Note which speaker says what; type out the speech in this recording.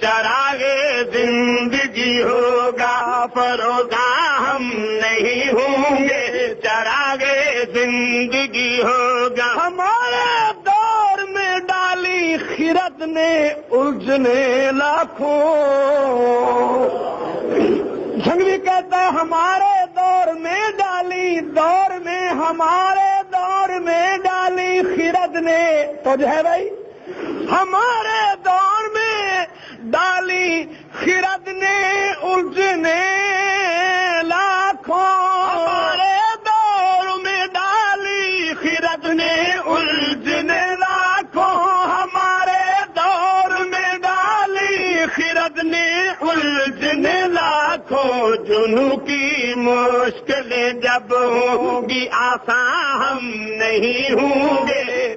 Speaker 1: چراغے زندگی ہوگا، فروزہ ہم نہیں ہوں گے، چراغے زندگی ہوگا۔ ہمارے دور میں ڈالی خرد نے الجھنے لاکھوں، جھنگوی کہتا ہے ہمارے دور میں ڈالی، دور میں ہمارے دور میں ڈالی خرد نے، تو جو ہے بھائی ہمارے دور میں ڈالی خرد نے الجھنے لاکھوں، ہمارے دور میں ڈالی خرد نے الجھنے لاکھوں، ہمارے دور میں ڈالی خرد نے الجھنے لاکھوں، جنوں کی مشکلیں جب ہوں گی آسان ہم نہیں ہوں گے۔